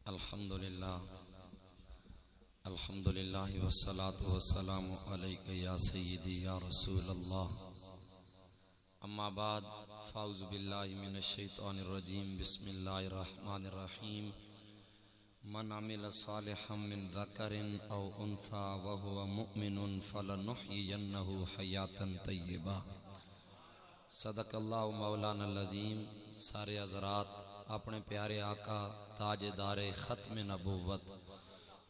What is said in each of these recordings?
الحمدللہ والصلاة والسلام علیک یا سیدی یا رسول اللہ اما بعد فاعوذ باللہ من الشیطان الرجیم بسم اللہ الرحمن الرحیم من عمل صالحا من ذکر او انثى وهو مؤمن فلنحیینہ حیاتا طیبہ۔ صدق اللہ مولانا العظیم۔ سارے حضرات اپنے پیارے آقا تاجدار ختم نبوت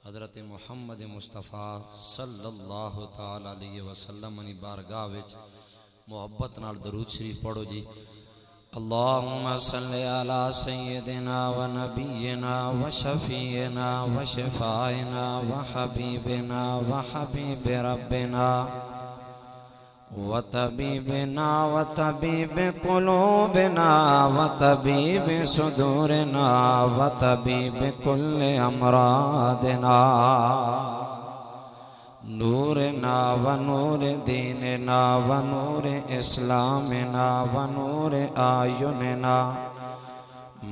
حضرت محمد مصطفیٰ صلی اللہ تعالی علیہ وسلم انی بارگاہ وچ محبت نال درود شریف پڑھو جی۔ اللہم صلی علی سیدنا و نبینا و شفیعنا و شفائنا و حبیبنا و حبیب ربنا و طبیبنا و طبیب قلوبنا و طبیب صدورنا و طبیب کل امراضنا نورنا و نور دیننا و نور اسلامنا و نور آیوننا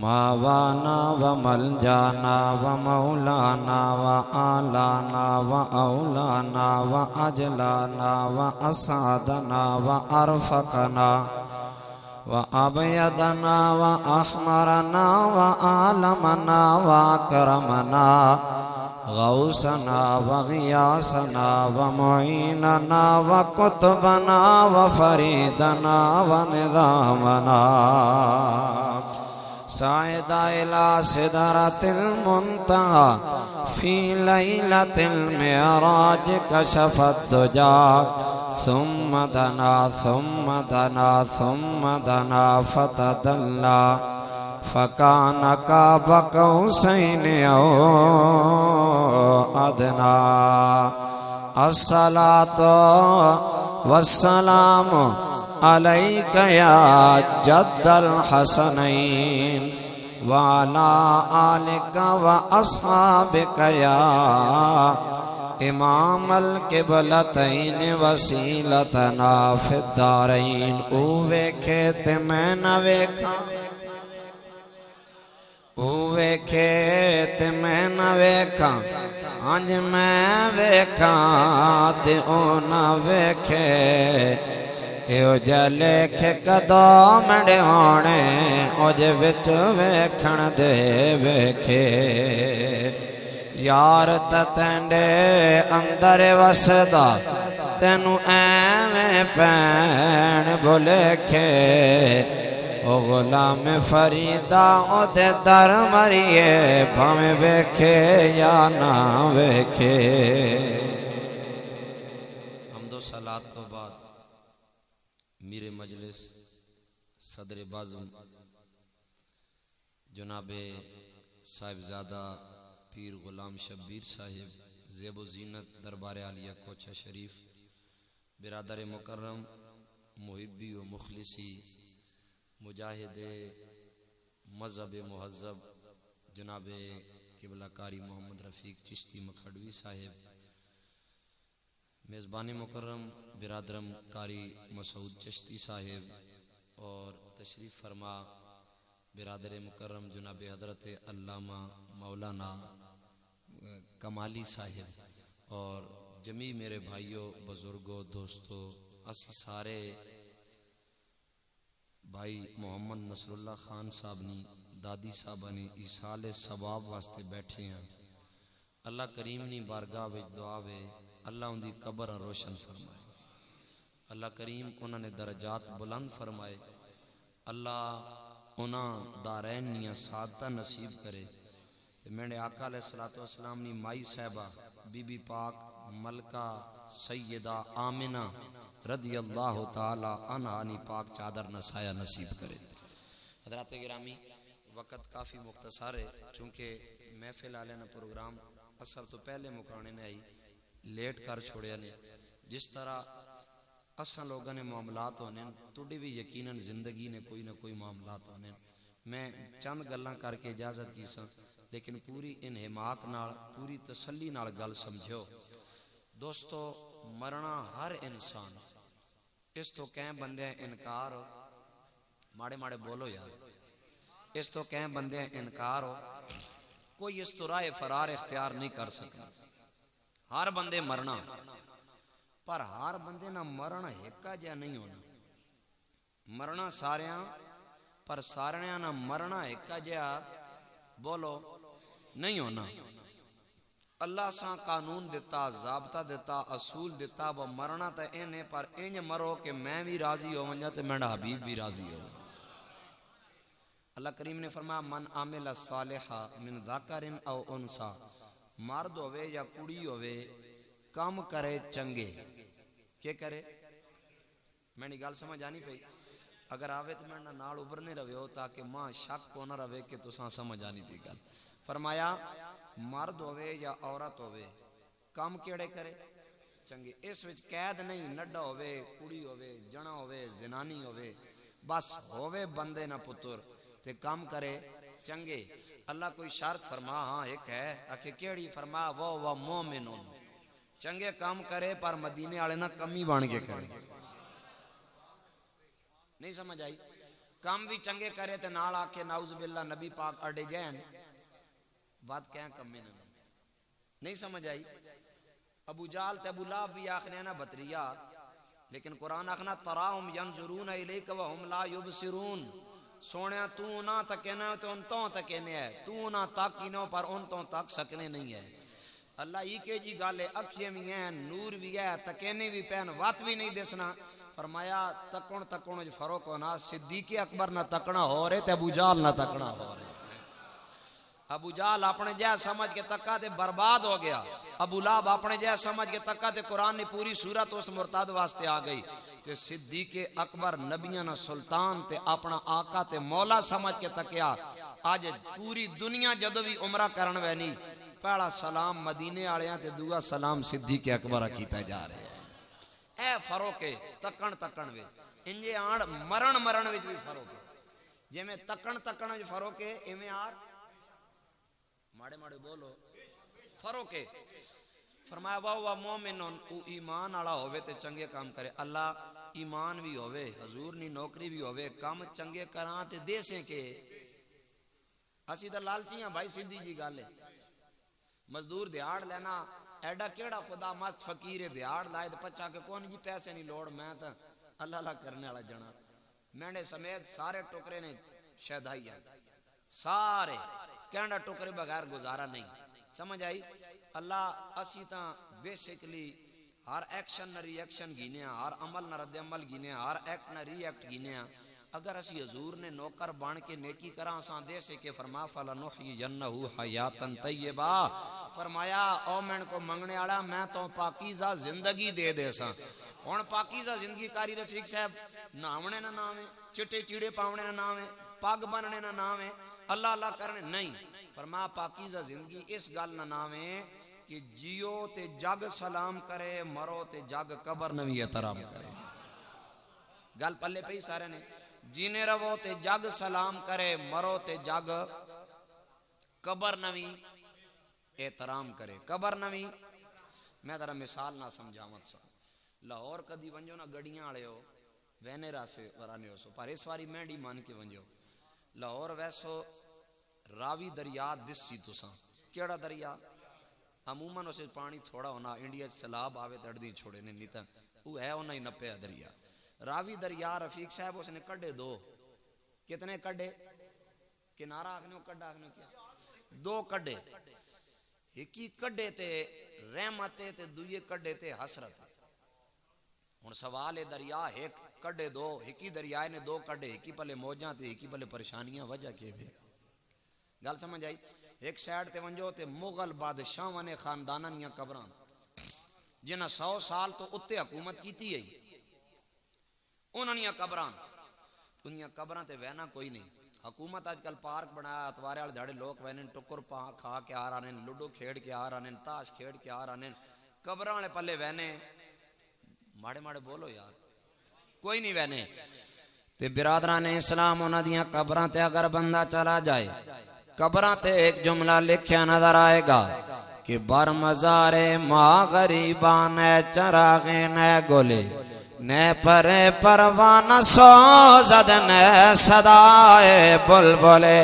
ماوانا و ملجانا و مولانا و آلانا و اولانا و اجلانا و اسعدنا و ارفقنا و ابیدنا و احمرنا و عالمنا و اکرمنا غوثنا و غیاسنا و معیننا و قطبنا و فریدنا و نظامنا صعد الى سدرة المنتهى في ليلة المعراج كشف الدجى ثم دنا ثم دنا ثم دنا فتدلى فكان قاب قوسين او ادنى الصلاة والسلام علیک یا جد الحسنین وعلی آلک و اصحابک یا امام القبلتین وسیلتنا فی الدارین۔ او ویکھے تے میں نہ ویکھاں، او ویکھے تے میں نہ ویکھاں، انج میں ویکھاں تے او نہ ویکھے، ایو جا لکھ کدو مڑے ہونے اوج وچ ویکھن دے ویکھے، یار تتنڈے اندر وسدا تینو ایویں پین بھلکھے، او غلام فریدا او دے در مریے بھاویں ویکھے یا نہ ویکھے۔ حمد و صلاۃ تو بعد میرے مجلس صدر بازم جناب صاحبزادہ پیر غلام شبیر صاحب زیب و زینت دربار عالیہ کوچہ شریف، برادر مکرم محبی و مخلصی مجاہد مذہب مہذب جناب قبلہ کاری محمد رفیق چشتی مکھڑوی صاحب، میزبان مکرم برادرم کاری مسعود چشتی صاحب، اور تشریف فرما برادر مکرم جناب حضرت علامہ مولانا کمالی صاحب، اور جمیع میرے بھائیوں بزرگوں دوستوں، اسی سارے بھائی محمد نصر اللہ خان صاحب نی دادی صاحبہ نی ایسال ثواب واسطے بیٹھے ہیں۔ اللہ کریم نی بارگاہ وچ دعا وے اللہ ان دی قبر روشن فرمائے، اللہ کریم انہاں نے درجات بلند فرمائے، اللہ انہاں دارین نیاں سعادتہ نصیب کرے۔ میرے آقا علیہ الصلوۃ والسلام نی مائی صاحبہ بی بی پاک ملکہ سیدہ آمنہ رضی اللہ تعالی عنہا نی پاک چادر نسایہ نصیب کرے۔ حضرات گرامی، وقت کافی مختصر ہے، چونکہ محفل والے نا پروگرام اصل تو پہلے مکرانے نے آئی لیٹ کر چھوڑیا نے، جس طرح اساں لوگوں نے معاملات ہونے تُڈی بھی یقیناً زندگی نے کوئی نہ کوئی معاملات ہونے۔ میں چند گلاں کر کے اجازت کی ساں، لیکن پوری انہماک نال پوری تسلی نال گل سمجھو دوستو، مرنا ہر انسان، اس تو کہیں بندے انکار ہو، ماڑے ماڑے بولو یار، اس تو کہیں بندے انکار ہو کوئی اس طرح فرار اختیار نہیں کر سکتا. ہر بندے مرنا، پر ہر بندے نہ مرنا ایکا جہا نہیں ہونا. مرنا ساریاں، پر ساریاں نہ مرنا ایکا جہا بولو نہیں ہونا. اللہ سا قانون دیتا، ضابطہ دیتا، اصول دیتا، وہ مرنا تا اینے پر انج مرو کہ میں بھی راضی ہو ونجا تے میرا حبیب بھی راضی ہو. اللہ کریم نے فرمایا من عامل صالحا من ذکر او انثى، مرد ہوئے یا کڑی ہوئے کام کرے چنگے. کیا کرے؟ میں نے گل سمجھ آنی پئی؟ اگر آوے تو میں نال ابھرنے رہے ہو تاکہ ماں شک کو نہ رہے کہ تساں سمجھ آنی پئی گل. فرمایا مرد ہوئے یا عورت ہوئے کام کیڑے کرے چنگے. اس وچ قید نہیں، نڈا ہوئے، کڑی ہوئے، جنا ہوئے، زنانی ہوئے، بس ہوئے بندے نہ پتر تے کام کرے چنگے. اللہ کوئی شرط فرما ہاں ایک ہے اکھے کیڑی؟ فرما وہ مومنون، چنگے کام کرے پر مدینے والے نہ کمی بن کے کرے. نہیں سمجھ آئی؟ کام بھی چنگے کرے تے نال آکھے نعوذ باللہ نبی پاک اڑے جین بات کہیں کمی نہ. نہیں سمجھ آئی؟ ابو جال تے ابو لہب بھی آخنے نا بطریہ، لیکن قرآن آخنا تراہم ینظرون الیک وہم لا یبصرون. سونیا تو نہ تکینا تو ان تو تکینے ہے، تو نہ تاکینو پر ان تو تک سکنے نہیں ہے. اللہ ہی کے جی گالے اکھیں بھی ہیں، نور بھی ہے، تکینے بھی پہن، وات بھی نہیں دیسنا. فرمایا تکن فرق ہونا. صدیق اکبر نہ تکنا ہو رہے تے ابو جال نہ تکنا ہو رہے. ابو جال اپنے جہ سمجھ کے تکا تے برباد ہو گیا. ابو لہب اپنے جہ سمجھ کے تکا تے قرآن نے پوری سورت اس مرتد واسطے آ گئی. تے صدیق اکبر نبیاں نہ سلطان تے اپنا آقا تے مولا سمجھ کے تکیا. آج پوری دنیا جدو بھی عمرہ کرن وینی پہلا سلام مدینے آلیاں تے دوسرا سلام صدیق اکبر کیتا جا رہے ہیں. اے فرق ہے تکن وچ. انجے آن مرن وچ بھی فرق ہے. جے میں تکن وچ فرق ہے ایویں آر ماڑے بولو فرق ہے. فرمایا وہ مومنون، او ایمان والا ہوے تے چنگے کام کرے. اللہ ایمان بھی ہوے، حضور نی نوکری بھی ہوے، کام چنگے کراں تے دے سے کہ اسی تے لالچیاں بھائی. سیدھی جی گل ہے. مزدور دیہاڑ لینا ایڈا کیڑا خدا مست فقیر دیہاڑ لائے تے پچا کے کون جی پیسے نہیں لوڑ میں تے اللہ اللہ کرنے والا جنا. میں سمیت سارے ٹکرے نے شہدائی ہیں، سارے کینڈا ٹکرے بغیر گزارا نہیں. سمجھ آئی؟ اللہ اسی تا بیسیکلی ہر ایکشن نہ ری ایکشن گینے ہاں، ہر عمل نہ رد عمل گینے ہاں، ہر ایکٹ نہ ری ایکٹ گینے ہاں. اگر اسی حضور نے نوکر بان کے نیکی کراں سان دے سے کہ فرما فلنحیینہ حیاتا طیبہ. فرمایا او میں کو منگنے والا میں تو پاکیزہ زندگی دے ساں. ہن پاکیزہ زندگی کاری رفیق صاحب ناونے نہ نام ہے، چٹے چیڑے پاونے نہ نام ہے، پگ بننے نہ نام ہے، اللہ اللہ کرنے نہیں. فرما پاکیزہ زندگی اس گل نہ نام ہے کہ جیو تے جگ سلام کرے، مرو تے جگ قبر نوی احترام کرے. گل پلے پئی سارے نے. جینے رو تے جگ سلام کرے، مرو تے جگ قبر نوی احترام کرے. قبر نوی میں ترا مثال نہ سمجھاوت سا. لاہور کدی ونجو نہ گڑیاں والے ہو وینے راسے ورانے ہو سو، پر اس واری مینڈی مان کے ونجو لاہور ویسو راوی دریا دسی تساں. کیڑا دریا؟ عموماً اسے پانی تھوڑا ہونا، انڈیا سیلاب آوے تڑدی چھوڑے نے نیتا وہ ہے انہی نپیا دریا. راوی دریا رفیق صاحب اس نے کڈے دو. کتنے کڈے؟ کنارہ آکھنے کڈا آکھنے کیا؟ دو کڈے. ایکی کڈے تے رحمت تے دوئے کڈے تے حسرت. ہن سوال ہے دریا ایک کڈے دو، ایکی دریائے نے دو کڈے، ایکی پلے موجاں تے ایکی پلے پریشانیاں وجہ کے بھی. گل سمجھ آئی؟ ایک سائڈ تے ونجو تے مغل بادشاہاں نے خانداناں دیاں قبراں جنہاں 100 سال تو اتے حکومت کیتی ہے انہاں دیاں قبراں. انہاں قبراں تے وینا کوئی نہیں. حکومت آج کل پارک بنایا، اتوارے والے دھاڑے لوگ وینن ٹکر کھا کے آ رہے ہیں، لوڈو کھیڑ کے آ رہے ہیں، تاش کھیڑ کے آ رہے ہیں. قبراں والے پلے وینے ماڑے بولو یار کوئی نہیں وینے. تے برادران اسلام انہاں دیاں قبراں تے اگر بندہ چلا جائے قبراں تے ایک جملہ لکھیا نظر آئے گا کہ بر مزار ماں غریبان چراغ نہ گولے نے پرے پروانہ سوزد نے صدائے بلبلے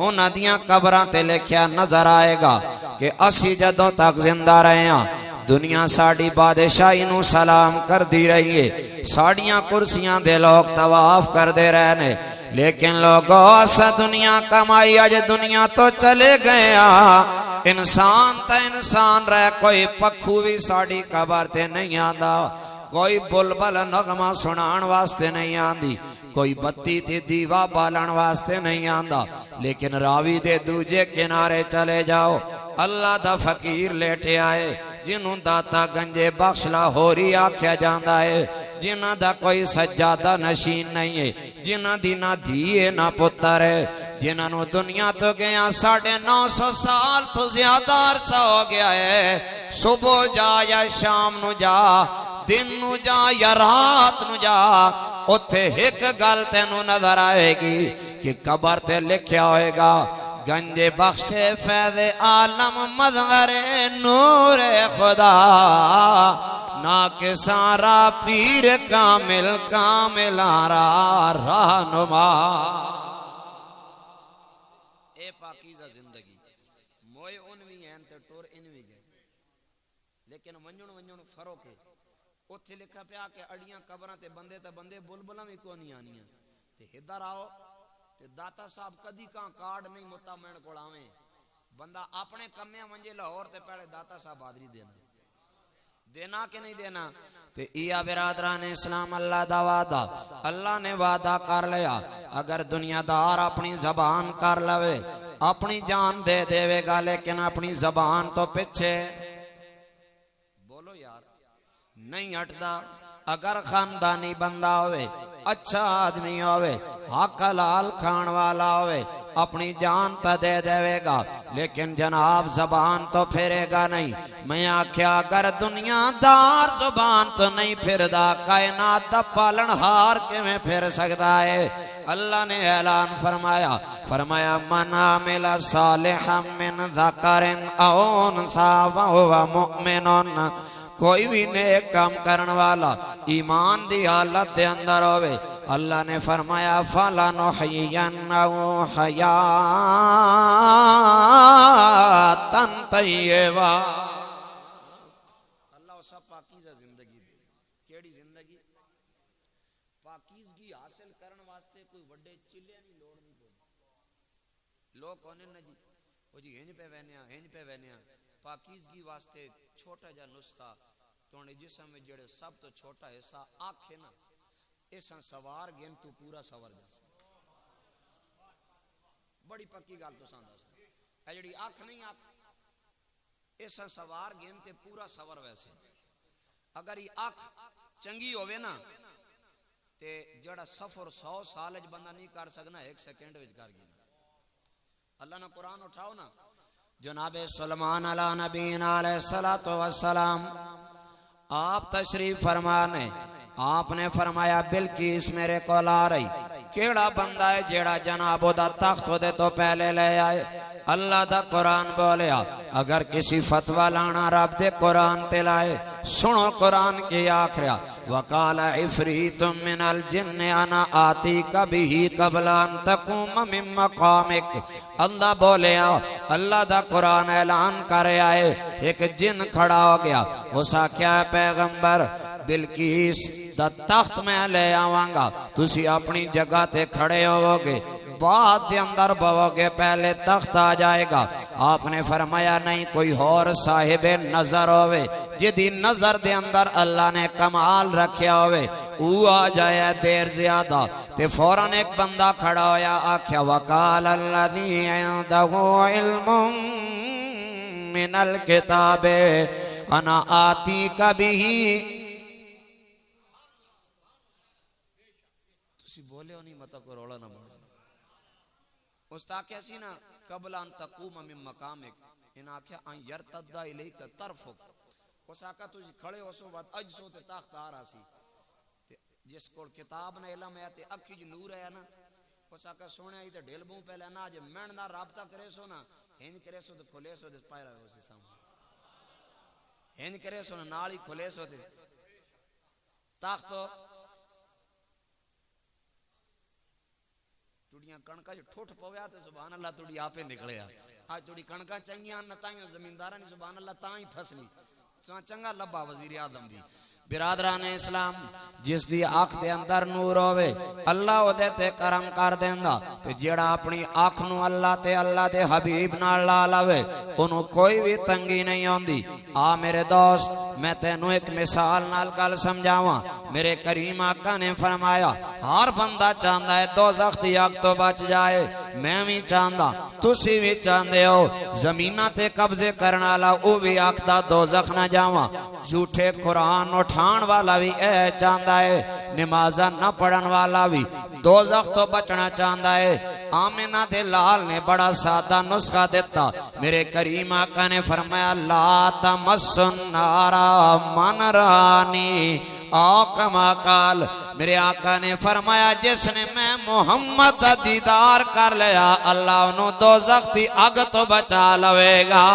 انہاں دیاں قبراں تے لکھیا نظر آئے گا کہ اسی جدوں تک زندہ رہے ہاں دنیا ساڑی بادشاہی نو سلام کر دی رہی ہے، ساڑیاں کرسیاں دے لوگ طواف کر دے رہنے، لیکن لوگوں اسا دنیا کمائی اج دنیا تو چلے گیا، انسان تا انسان رہ، کوئی پکھو بھی ساڑی قبر تے نہیں آندا، کوئی بلبل نغمہ سنان واسطے نہیں آندی، کوئی بتی تے دیوا بالن واسطے نہیں آندا، لیکن راوی دے دوجے کنارے چلے جاؤ، اللہ دا فقیر لیٹے آئے جنہوں داتا گنجے بخش لاہوری آکھیا جاندہ ہے، جنہ دا کوئی سجادہ نشین نہیں ہے، جنہ دی نہ دھیے نہ پتر ہے، جنہ نو دنیا تو گیا 950 سال تو زیادہ عرصہ ہو گیا ہے، صبح جا یا شام نو جا، دن نو جا یا رات نو جا، اتھے ایک گل تینوں نظر آئے گی کہ قبر تے لکھیا ہوئے گا گنج بخش فیض عالم مظہر نور خدا ناکسارا پیر کامل کامل آرا رہنما۔ اے پاکیزہ زندگی موئے انوی ہیں تے ٹور انوی گئے، لیکن ونجن فرق ہے، اتھے لکھا پیا کہ اڑیاں قبراں تے بندے بلبلاں بھی کو نہیں آنیاں، تے ادھر آؤ تے داتا صاحب کدی کان کارڈ نہیں متا مین کو آویں، بندہ اپنے کمیاں منجے لاہور تے پہلے داتا صاحب حاضری دینا کہ نہیں دینا، تے ایا برادران اسلام اللہ دا وعدہ، اللہ نے وعدہ کر لیا اگر دنیا دار اپنی زبان کر لوے اپنی جان دے دے گا، لیکن اپنی زبان تو پچھے بولو یار نہیں ہٹدا، اگر خاندانی بندہ ہوئے اچھا آدمی ہوئے حق حلال کھان والا ہوئے اپنی جان تا دے دے گا، لیکن جناب زبان تو پھرے گا نہیں۔ میں آکھیا اگر دنیا دار زبان تو نہیں پھر دا کائنات دا پالن ہار کے میں پھر سکتا ہے۔ اللہ نے اعلان فرمایا من عمل صالحا من ذکر او انثی وہو مؤمن، کوئی بھی نیک کام کرن والا ایمان دی حالت دے اندر ہوئے، اللہ نے فرمایا فَلَنُحْيِيَنَّهُ حَيَاةً طَيِّبَةً، اللہ اسا پاکیزہ زندگی دے۔ کیڑی زندگی؟ پاکیزگی حاصل کرن واسطے کوئی وڈے چلے نہیں لوڑ نہیں پڑی، لوگ کونے نہ جی وہ جی ہنج پہ وینیا، پاکیزگی واسطے چھوٹا جا نسخہ تونے جسم میں جڑے سب تو چھوٹا حصہ آنکھ ہے نا، ایسا سوار گن تو پورا سوار جا، بڑی پکی گال تو ساندہ سا، اے جڑی آنکھ نہیں آنکھ ایسا سوار گن تے پورا سوار ویسے، اگر یہ آنکھ چنگی ہوئے نا تے جڑا سفر 100 سال اج بندہ نہیں کر سکنا 1 سیکنڈ وچ کر گیا۔ اللہ نے قرآن اٹھاؤ نا، جناب سلیمان علیہ نبینا علیہ السلام آپ تشریف فرمانے، آپ نے فرمایا بلقیس میرے کو لا رہی، کیڑا بندہ ہے جیڑا جناب دا تخت دے تو پہلے لے آئے، اللہ دا قرآن بولیا اگر کسی فتوہ لانا رب دے قرآن تلائے، سنو قرآن کی آخریا وَقَالَ عِفْرِيتٌ مِّنَ الْجِنِّ أَنَا آتِيكَ بِهِ قَبْلَ أَن تَقُومَ مِن مَّقَامِكَ، اللہ بولیا اللہ دا قرآن اعلان کرے آئے، ایک جن کھڑا ہو گیا، اس آکھیا پیغمبر بلقیس دا تخت میں لے آواں گا، تسی اپنی جگہ تے کھڑے ہو گے، بعد دے اندر بہو گے، پہلے تخت آ جائے گا۔ آپ نے فرمایا نہیں، کوئی اور صاحب نظر ہوئے جدی نظر دے اندر اللہ نے کمال رکھیا ہوئے وہ آ جائے دیر زیادہ، تے فوراں ایک بندہ کھڑا ہویا آکھیا وَقَالَ الَّذِي عِندَهُ عِلْمٌ مِّنَ الْكِتَابِ أَنَا آتِيكَ بِهِ، تسی بولے ہو نہیں مطلب کو روڑا نہ بڑھا، اس تاکہ سی نا قبل ان تقوم من مقامک، ان آکھیا ان یرتد الیک طرفک، اس آکھا تجھ کھڑے ہو سو بعد اج سو تے تاخت آ رہا سی، جس کو کتاب نے علم ہے تے اکھی جو نور ہے نا، اس آکھا سونے آئی تے ڈھیل بوں پہلے نا جب مین دا رابطہ کرے سو نا، ہین کرے سو تے کھلے سو تے پائے رہے ہو سی سامنے، ہین کرے سو نا نالی کھلے سو تے تاخت تھوڑیاں کنکا جو ٹھوٹ پویا تو سبحان اللہ تھوڑی آپے نکلیا آج تھوڑی کنکا چنگیاں نتائیاں زمینداراں نے سبحان اللہ تاں ہی پھسلی چنگا لبا وزیر اعظم بھی برادران اسلام جس دی آنکھ دے اندر نور ہوئے اللہ او دے تے کرم کر دیندا تے جیڑا اپنی آنکھ نو اللہ تے اللہ دے حبیب نال لا لوے انہوں کوئی بھی تنگی نہیں ہوندی آ میرے دوست میں تینوں ایک مثال نال گل سمجھاواں میرے کریم آقا نے فرمایا ہر بندہ چاہندا ہے دوزخ دی آگ تو بچ جائے میں بھی چاہندا تسی بھی چاہندے ہو زمیناں تے قبضے کرن والا او بھی آکھدا دوزخ نہ جاواں جھوٹے قرآن اٹھان والا بھی اے چاہندا ہے نمازاں نہ پڑھن والا بھی دوزخ تو بچنا چاہندا ہے آمنہ دے لال نے بڑا سادہ نسخہ دیتا میرے کریم آقا نے فرمایا لا تمس النار من رانی کما قال میرے آقا نے فرمایا جس نے میں محمد دا دیدار کر لیا اللہ انہوں دوزخ دی اگ تو بچا لوے گا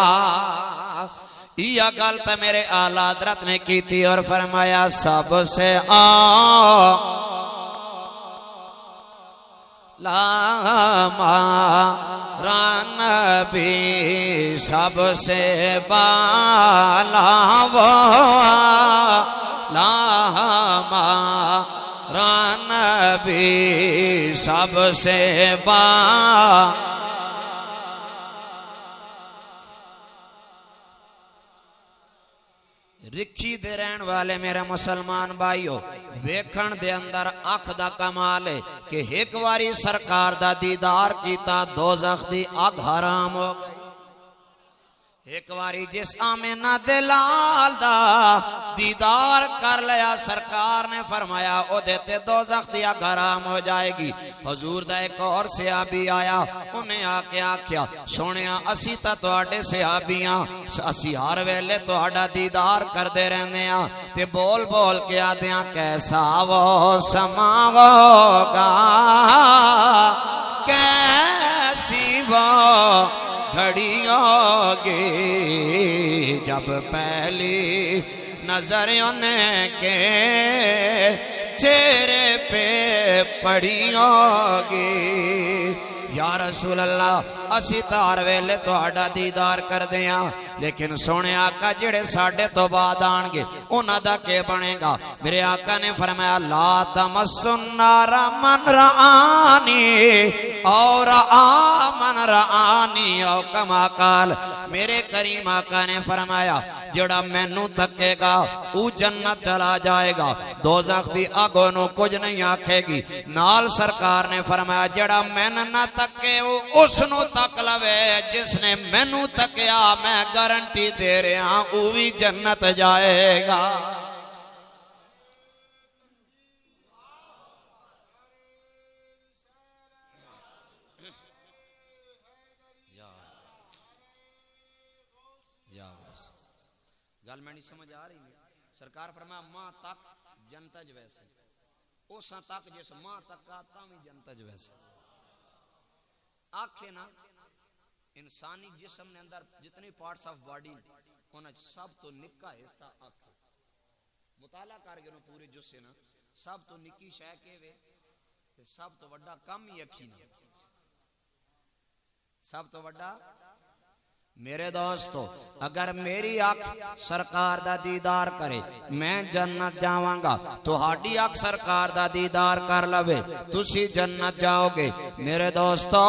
یہ گلتا میرے اعلیٰ حضرت نے کی تھی اور فرمایا سب سے نبی سب سے بالا وہ نبی سب سے بالا رکھی دے رہن والے میرے مسلمان بھائیو ویکھن دے اندر آنکھ دا کمال ہے کہ ایک واری سرکار دا دیدار کیتا دوزخ دی آگ حرام ہو گئی ایک واری جس آمنہ دلال دا دیدار کر لیا سرکار نے فرمایا او دیتے دوزخ دی آگ حرام ہو جائے گی حضور دا ایک اور صحابی آیا انہیں آکے آکھیا سونیا اسی تا توڑے صحابیاں اسی ہر ویلے توڑا دیدار کر دے رہنے ہیں تے بول بول کے آدیاں کیسا وہ سما ہوگا کیسی وہ گھڑی ہوگی جب پہلی نظر انہیں کے چہرے پہ پڑی ہوگی یا رسول اللہ اسی تار ویلے تو آڈا دیدار کر دیاں لیکن سونے آقا جڑے ساڑھے تو بعد آنگے انہا دا کے بنے گا میرے آقا نے فرمایا لا تمس النار من رآنی اور آمن رآنی او کما قال میرے کریم آقا نے فرمایا جڑا مینوں تکے گا او جنت چلا جائے گا دوزخ دی آگونوں کچھ نہیں آکھے گی نال سرکار نے فرمایا جڑا مین نہ تکے اس نو تک لوے جس نے مینوں تکیا میں گارنٹی دے رہا او بھی جنت جائے گا گل میں نہیں سمجھ آ رہی سرکار فرمایا ماں تک جنتج ویسے اوسا تک جس ماں تک آتا بھی جنتج ویسے آنکھیں نا انسانی جسم نے اندر جتنے پارٹس آف باڈی انہیں سب تو نکا حصہ آنکھیں مطالعہ کر گئے پورے جسے نا سب تو نکی شے کے وے سب تو وڈا کم ہی اکھی نا سب تو وڈا میرے دوستو اگر میری آنکھ سرکار دا دیدار کرے میں جنت جاواں گا تو ہاڈی آنکھ سرکار دا دیدار کر لوے تسی جنت جاؤ گے میرے دوستو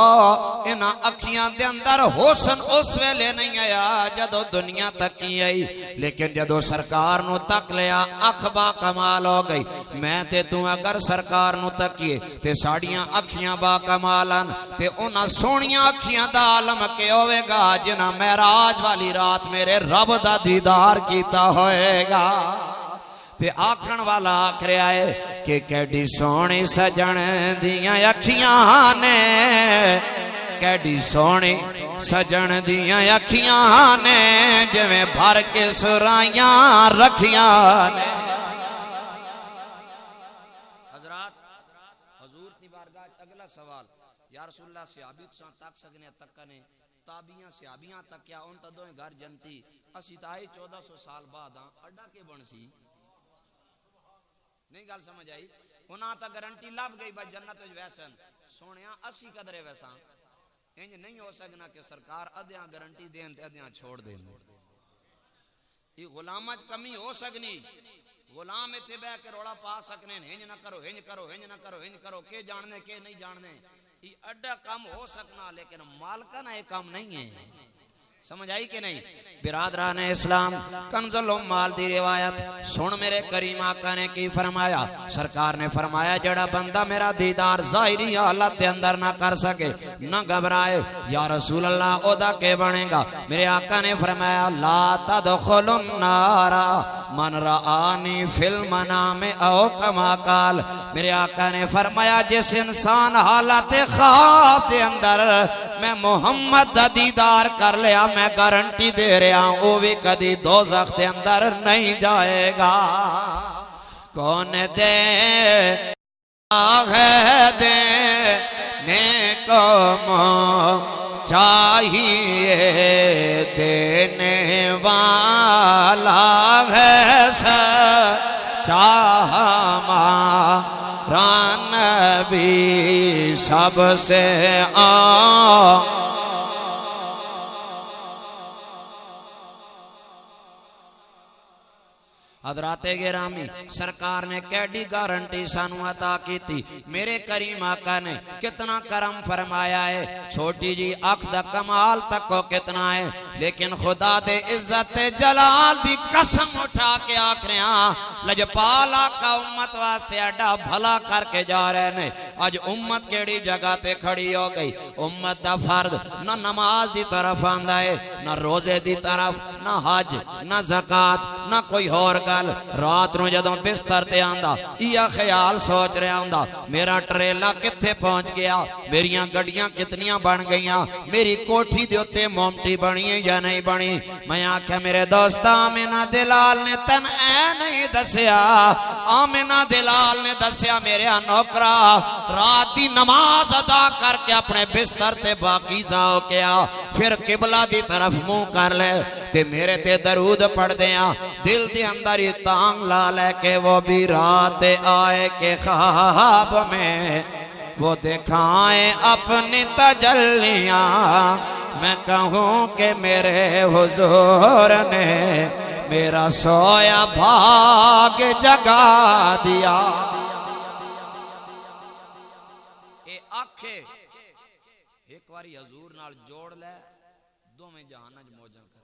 انہاں اکھیاں دے اندر حسن اس ویلے نہیں آیا جدو دنیا تکی آئی لیکن جدو سرکار نو تک لیا اکھ با کمال ہو گئی میں تے تو اگر سرکار نو تکیے تے ساڑیاں اکھیاں با کمالن تے انہاں سونیاں اکھیاں دا عالم کے ہوئے گا جنہاں معراج والی رات میرے رب دا دیدار کیتا ہوئے گا تے آکھن والا آکھ رہا ہے کہ کیڈی سونی سجن دیاں اکھیاں نے کیڈی سونی سجن دیاں اکھیاں نے جویں بھر کے سرائیاں رکھیاں نے حضرات حضور کی بارگاہ اگلا سوال یا رسول اللہ صحابی تک سکنے تکنے تابیاں صحابیاں تک کیا ان تدوں گھر جنتی اسی تائی 1400 سال بعد اڈا کے بن سی نہیں گل سمجھ آئی انہاں تا گارنٹی لب گئی با جنت وچ ویسن سونیا اسی قدرے ویسا انج نہیں ہو سکنا کہ سرکار ادیاں گارنٹی دین تے ادیاں چھوڑ دین. یہ غلاماں چ کمی ہو سکنی. غلام اتنے بہ کے روڑا پا سکنے ہنج نہ کرو ہنج کرو ہنج نہ کرو ہنج کرو کہ جاننے کہ نہیں جاننے. یہ اڈا کام ہو سکنا لیکن مالکہ نہ یہ کام نہیں ہے. سمجھ آئی کہ نہیں؟ برادران اسلام کنز الاموال دی روایت سن میرے کریم آقا نے کی فرمایا. سرکار نے فرمایا جڑا بندہ میرا دیدار ظاہری حالت دے اندر نہ کر سکے نہ گھبرائے یا رسول اللہ او دا کے بنے گا. میرے آقا نے فرمایا لا تدخل النار من رآنی فی المنام او کما قال. میرے آقا نے فرمایا جس انسان حالت خواب دے اندر میں محمد دا دیدار کر لیا میں گارنٹی دے رہا ہوں وہ بھی کدی دوزخ دے اندر نہیں جائے گا. کون دے ہے دینے کو چاہیے دینے والا ہے سچا ہمارا نبی سب سے حضرات گرامی سرکار نے کیڈی گارنٹی سانو عطا کی تھی. میرے کریم آقا نے کتنا کرم فرمایا ہے. چھوٹی جی آنکھ دا کمال تک کو کتنا ہے لیکن خدا دے عزت جلال دی قسم اٹھا کے آکھ رہے ہیں لجپالا کا امت واسطے اڈا بھلا کر کے جا رہے نے. آج امت کیڑی جگہ تے کھڑی ہو گئی. امت دا فرد نہ نماز دی طرف آندا ہے نہ روزے دی طرف نہ حج نہ زکات نہ کوئی اور گل. رات نو جدوں بستر تے آندا یہ خیال سوچ رہا ہوندا میرا ٹریلا کتھے پہنچ گیا, میریاں گڈیاں کتنیاں بن گئیاں, میری کوٹھی دے اوتے مومٹی بنی ہے یا نہیں بنی. میں آکھیا میرے دوست آمنہ دلال نے تن اے نہیں دسیا. آمنہ دلال نے دسیا میرے نوکرا رات دی نماز ادا کر کے اپنے بستر تے باقیزہ ہو گیا پھر قبلہ دی طرف منہ کر لے تے میرے تے درود پڑھ دیاں. دل دے اندر یہ تانگ لا لے کہ وہ بھی رات آئے کہ خواب میں وہ دکھائیں اپنی تجلیاں. میں کہوں کہ میرے حضور نے میرا سویا بھاگ جگا دیا. اے آنکھیں ایک واری حضور نال جوڑ لے دو میں جہانج موجن کر.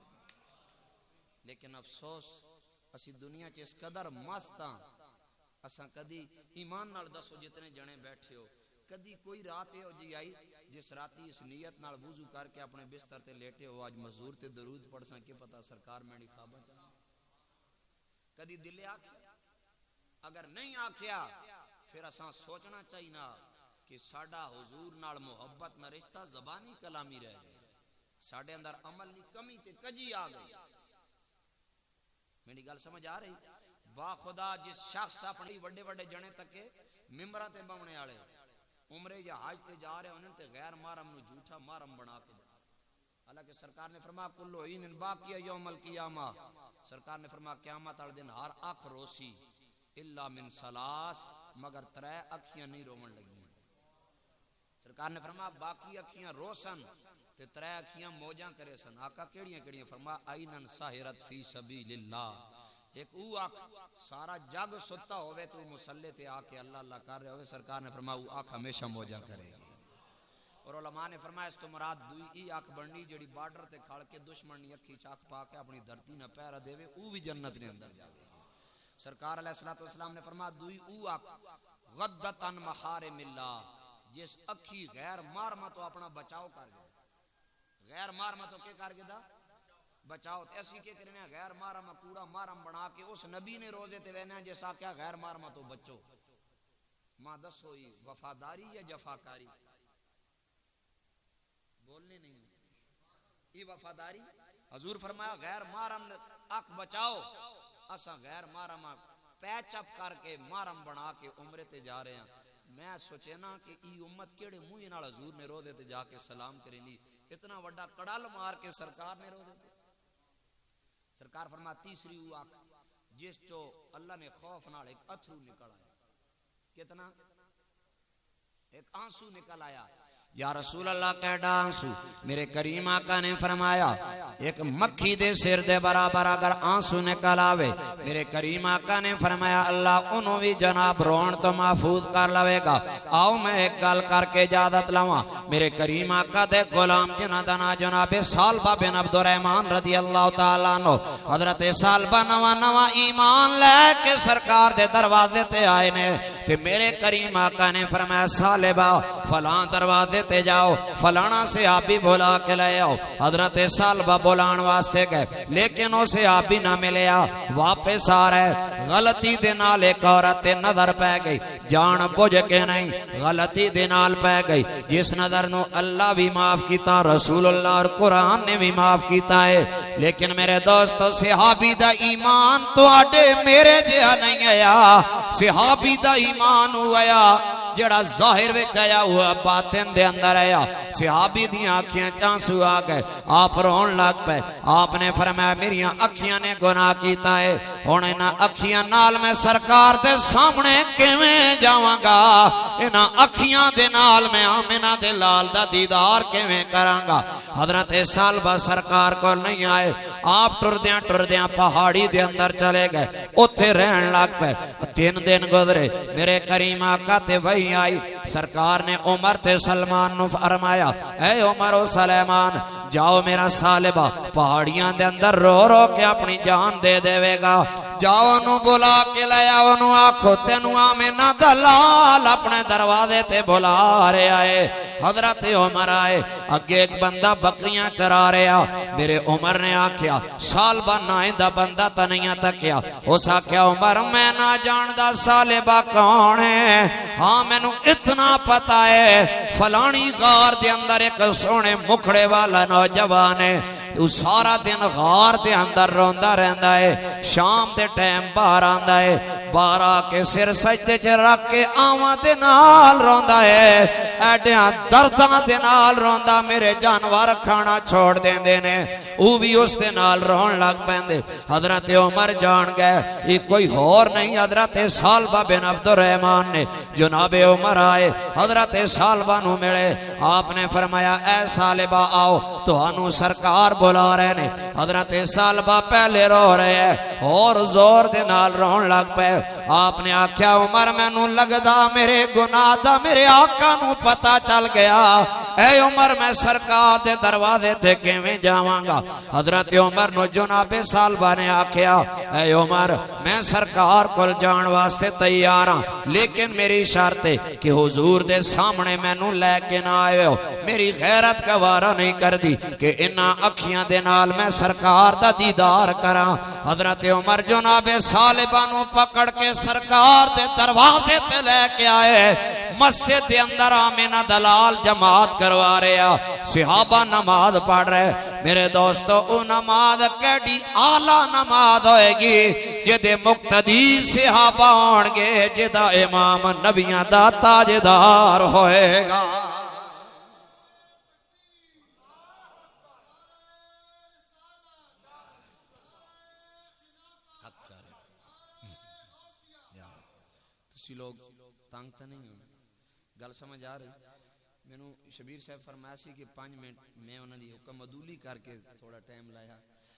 لیکن افسوس اسی دنیا چ اس قدر مست ہاں اساں کدی ایمان نال دسو جتنے جنے بیٹھے ہو کدی کوئی رات ہو جی آئی جس راتی اس نیت نال وضو کر کے اپنے بستر تے لیٹے ہو آج مزور تے درود پڑھ ساں کہ پتہ سرکار میری خواباں چ کدی دل آکھیا؟ اگر نہیں آکھیا پھر اساں سوچنا چاہینا کہ ساڈا حضور نال محبت نہ رشتہ زبانی کلامی رہ گیا ساڈے اندر عمل دی کمی تے کجی آ گئی. میری گل سمجھ آ رہی؟ با خدا جس شخص اپنی وڈے وڈے جنے تکے ممبراں تے بمنے والے عمرے یا حج تے جا رہے انہوں تے غیر محرم نو جھوٹا محرم بنا کے جا. حالانکہ سرکار نے فرمایا کلو عین باقی یوم القیامہ. سرکار نے فرمایا قیامت والے دن ہر اکھ روسی الا من ثلاث مگر ترے اکھیاں نہیں رومن لگیاں. سرکار نے فرمایا باقی اکھیاں روسن تے ترے اکھیاں موجاں کرے سن. آقا کیڑیاں کیڑیاں؟ فرمایا عینن ساحرت فی سبیل اللہ. ایک او آنکھ سارا جگ ستا ہوئے تو مسلح تے آ کے اللہ اللہ کر رہے ہوئے. سرکار نے فرمایا او آنکھ ہمیشہ موجہ کرے گی. اور علماء نے فرمایا اس تو مراد دوئی ای آنکھ بننی جڑی بارڈر تے کھڑ کے دشمن نی اکھی چاک پا کے اپنی دھرتی نہ پیرا دے او بھی جنت نے اندر جاوے. سرکار علیہ السلام نے فرمایا دوئی او آنکھ غدت عن محارم اللہ جس اکھی غیر محرمہ تو اپنا بچاؤ کر گیا. غیر محرمہ تو کیا کر گیا بچاؤ. ایسی کہ کرنے غیر محرم کوڑا محرم بنا کے اس نبی نے روزے تے وینے جیسا کیا غیر محرم تو بچو. ماں دسو یہ وفاداری یا جفاکاری؟ بولنے نہیں یہ وفاداری. حضور فرمایا غیر محرم اکھ بچاؤ. اسا غیر محرم پیچ اپ کر کے محرم بنا کے عمرے تے جا رہے ہیں. میں سوچے نا کہ ای امت کیڑے منہ نال حضور نے روزے تے جا کے سلام کرینی اتنا وڈا کڑال مار کے سرکار نے روزے تے. سرکار فرمایا تیسری وہ آنکھ جس چو اللہ نے خوف نال ایک اتھرو نکل آیا. کتنا ایک آنسو نکل آیا. یا رسول اللہ کیڑا آنسو؟ میرے کریم آقا نے فرمایا ایک مکھی دے سر دے برابر اگر آنسو نکل آوے. میرے کریم آقا نے فرمایا اللہ انہوں بھی جناب رون تو محفوظ کر لوے گا. آؤ میں ایک گل کر کے اجازت لواں. میرے کریم آقا دے غلام جنہ دنا جناب سالبہ بن عبد الرحمن رضی اللہ تعالیٰ عنہ حضرت سالبہ نواں نواں ایمان لے کے سرکار دے دروازے تے آئے نے. تے میرے کریم آقا نے فرمایا سالبہ فلاں دروازے تے جاؤ فلانا صحابی بولا کے لے آؤ. حضرت سالبہ بولان واسطے گئے لیکن وہ صحابی نہ ملیا. واپس آ رہے غلطی دے نال ایک عورت نظر پہ گئی. جان بوجھ کے نہیں غلطی دے نال پہ گئی جس نظر نو اللہ بھی معاف کیتا رسول اللہ اور قرآن نے بھی معاف کیتا ہے. لیکن میرے دوستو صحابی دا ایمان تو آڈے میرے جہاں نہیں آیا. صحابی دا ایمان ہوا جڑا ظاہر وچ آیا ہوا باطن دے اندر آیا. صحابی دیاں آنکھیاں چانسو آ گئے. آپ رون لگ پے. آپ نے فرمایا میریاں اکھیاں نے گناہ کیتا ہے ہن انہاں اکھیاں نال میں سرکار دے سامنے کیویں جاواں گا. انہاں اکھیاں دے نال میں آمنہ دے لال دا دیدار کیویں کراں گا. حضرت سالبہ سرکار کو نہیں آئے. آپ ٹردیاں پہاڑی دے اندر چلے گئے. اوتھے رہن لگ پے. 3 دن گزرے. میرے کریم آقا تے وہی آئی. سرکار نے عمر تے سلمان نو فرمایا اے عمر و سلیمان جاؤ میرا سالبہ پہاڑیاں دے اندر رو رو کے اپنی جان دے دے گا. جاؤ انہوں بلا کے لیا انہوں آکھو تینوں آمنہ دلال اپنے دروازے تے بلا رہے آئے. حضرت عمر آئے. اگے ایک بندہ بکریاں چرا رہا. میرے عمر نے آکھیا سالبہ نائندہ بندہ تنیاں تکیا. اس آکھیا عمر میں نہ جاندہ سالبہ کون ہے. ہاں میں نو اتنا پتا ہے فلانی غار دے اندر ایک سونے مکھڑے والا نوجوان ہے. سارا دن غار دے اندر روندہ رہندا ہے. شام دے ٹائم باہر آندا ہے. باہر آ کے سر سجدے چ رکھ کے آواں دے نال روندا ہے. ایڈیاں درداں دے نال روندا. میرے جانور کھانا چھوڑ دیندے نے او بھی اس دے نال رون لگ پیندے. حضرت عمر جان گئے یہ کوئی اور نہیں حضرت سالبہ بن عبد الرحمن نے. جناب عمر آئے حضرت سالبہ نو ملے. آپ نے فرمایا اے سالبہ آؤ تو انو سرکار بلا رہے نے. حضرت سالبہ پہلے رو رہے ہیں اور زور دے نال رون لگ پے. آپ نے آکھیا عمر میں نو لگدا میرے گناہ دا میرے آقا نو پتا چل گیا. اے عمر میں سرکار دے دروازے تے کیویں جاواں گا. حضرت عمر نو جناب سالبہ نے آکھیا اے عمر میں سرکار کول جان واسطے تیار ہاں لیکن میری شرط ہے کہ حضور دے سامنے میں نو لے کے نہ آئے ہو. میری غیرت گوارا نہیں کر دی کہ انہاں اکھیاں دے نال میں سرکار دا دیدار کراں. حضرت عمر جناب سالبہ نو پکڑ کے سرکار دے دروازے تے لے کے آئے. مسجد دے اندر آمنہ دلال جماعت کروا رہے ہیں. صحابہ نماز پڑھ رہے. میرے دوستو او نماز کیڑی اعلیٰ نماز ہوئے گی جدے مقتدی صحابہ ہون گے جدا امام نبیاں دا تاجدار ہوئے گا. تسی لوگ تنگ تا نہیں ہوئے گل سمجھ آ رہی. میں نو شبیر صاحب فرمایا سی کہ 5 منٹ میں انہوں نے حکم عدولی کر کے تھوڑا ٹائم لایا.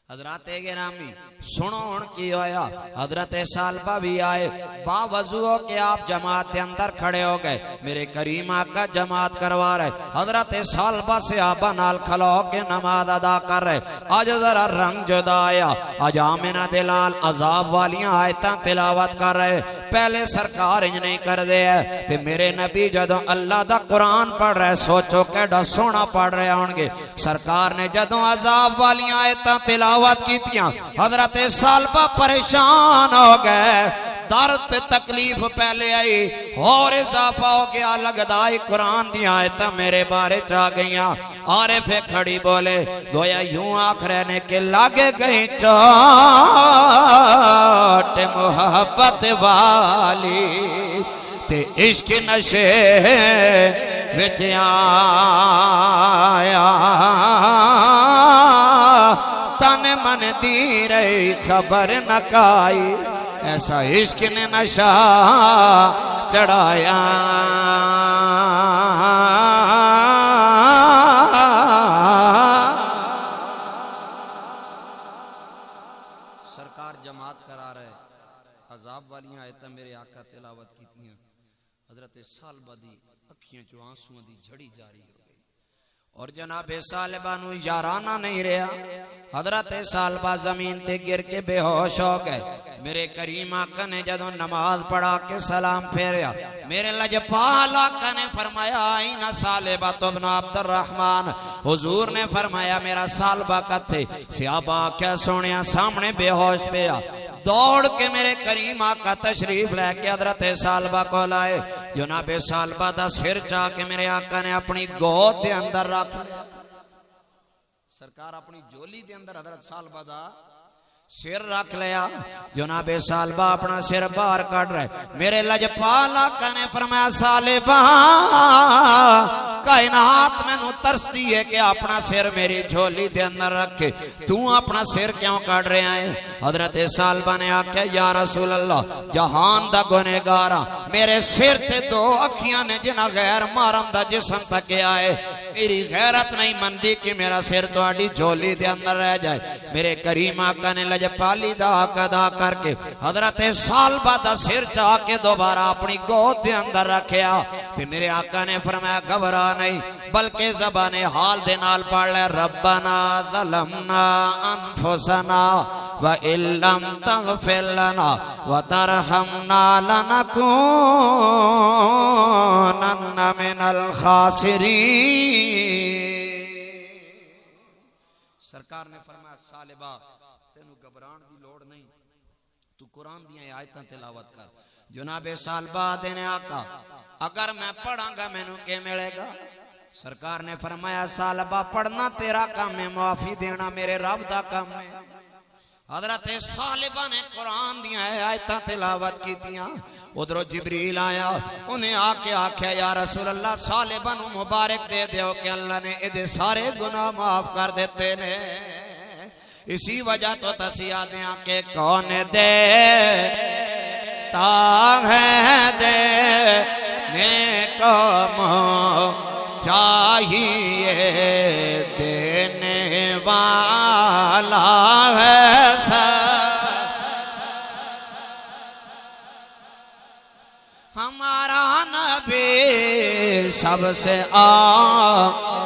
حضرات گرامی سنو ان کی ہویا. حضرت سالبہ بھی آئے. با وضو ہو کے آپ جماعت کے اندر کھڑے ہو گئے. میرے کریم آقا جماعت کروا رہے. حضرت سالبہ صحابہ نال کھلو کے نماز ادا کر رہے. آج ذرا رنگ جدا آیا. آج آمنہ دلال عذاب والیاں آیتاں تلاوت کر رہے. پہلے سرکار انج نہیں کر دے ہے تے میرے نبی جدوں اللہ دا قرآن پڑھ رہے سوچو کیڑا سونا پڑھ رہے ہون گے. سرکار نے جدوں عذاب والیاں آیتاں تلاوت کیتیاں حضرت سالبہ پریشان ہو گئے. درد تکلیف پہلے آئی اور اضافہ ہو گیا. لگدائی قرآن دی آیتاں میرے بارے چاہ گئیاں. عارف کھڑی بولے گویا یوں آنکھ رہنے کے لاگے گئی چوٹ محبت والی تے عشق نشے وچ آیا تن من دی رہی خبر نہ کائی ایسا عشق نے نشہ چڑھایا سرکار جماعت کرا رہے عذاب والیاں آیتاں میرے آقا تلاوت کیتیاں حضرت سالبہ دی اکھیاں چو آنسوں دی جھڑی جاری ہو گئی اور جناب سالبہ نو یارانہ نہیں رہا حضرت سالبہ زمین تے گر کے بے ہوش ہو گئے میرے کریم آقا نے جدوں نماز پڑھا کے سلام پھیریا میرے لجپال آقا نے فرمایا آئینہ سالبہ ابن عبد الرحمن حضور نے فرمایا میرا سالبہ کتے صحابہ کیا سونیا سامنے بے ہوش پیا دوڑ کے میرے کریم آقا تشریف لے کے حضرت سالبہ کو لائے جناب سالبہ دا سر چاہ کے میرے آقا نے اپنی گود دے اندر رکھ لیا سرکار اپنی جولی دے اندر حضرت سالبہ دا سر رکھ لیا جناب سالبہ اپنا سر باہر کٹ رہے میرے لجپال آقا نے فرمایا سالبہ کائنات میں نو ترس دیئے کہ اپنا سر میری جھولی دے اندر رکھے تو اپنا سر کیوں کٹ رہے ہیں حضرت سالبہ نے آکھا یا رسول اللہ جہان دا گنہگارا میرے سر تے دو اکھیاں نے جنہ غیر محرم دا جسم تکے آئے میری غیرت نہیں مندی کہ میرا سر تو آڈی جھولی دے اندر رہ جائے میرے کریم آقا نے لجپالی دا حق ادا کر کے حضرت سالبہ دا سر چاہ کے دوبارہ اپنی گود دے اندر رکھیا پھر میرے آقا نے فرمایا گھبرا نہیں بلکہ زبان حال دے نال پڑھ لے ربنا ظلمنا انفسنا وَإِن لَّمْ تَغْفِرْ لَنَا وَتَرْحَمْنَا لَنَكُونَنَّ مِنَ الْخَاسِرِينَ سرکار نے فرمایا سالبہ تینو گھبران دی لوڑ نہیں تو قرآن دیاں آیتاں تلاوت کر جناب سالبہ دینے آقا اگر میں پڑھاں گا میں نو کے ملے گا سرکار نے فرمایا سالبہ پڑھنا تیرا کام ہے معافی دینا میرے رب دا کام ہے حضرت سالبہ نے قرآن دیا آیتاں تلاوت کی تیاں ادھر جبریل آیا انہیں آکے آکھیا یا رسول اللہ سالبہ نو مبارک دے دیو کہ اللہ نے ادھے سارے گناہ معاف کر دیتے نے اسی وجہ تو تسیہ دیا کہ کون دے تا ہے دے نیکم چاہیے دینے والا ہے ہمارا نبی سب سے اعلیٰ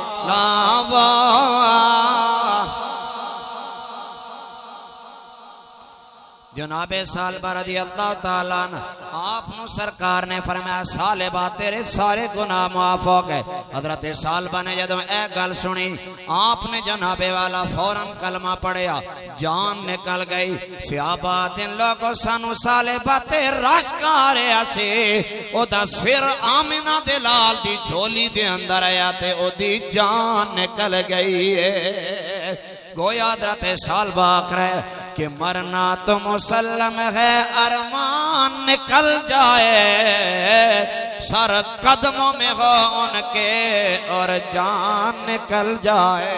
جناب سالبہ رضی اللہ تعالیٰ عنہ آپ نو سرکار نے فرمایا سالبہ تیرے سارے گناہ معاف ہو گئے حضرت سالبہ نے جدوں اے گل سنی آپ نے جناب والا فوراً کلمہ پڑھیا جان نکل گئی صحابہ دن لوگوں سانو سالبہ تے رشک آ رہا سی او دا سر آمنہ دلال دی جھولی دے اندر آیا تے او دی جان نکل گئی ہے گویا حضرت سالبہ آکھ رہے کہ مرنا تو مسلم ہے ارمان نکل جائے سر قدموں میں ہو ان کے اور جان نکل جائے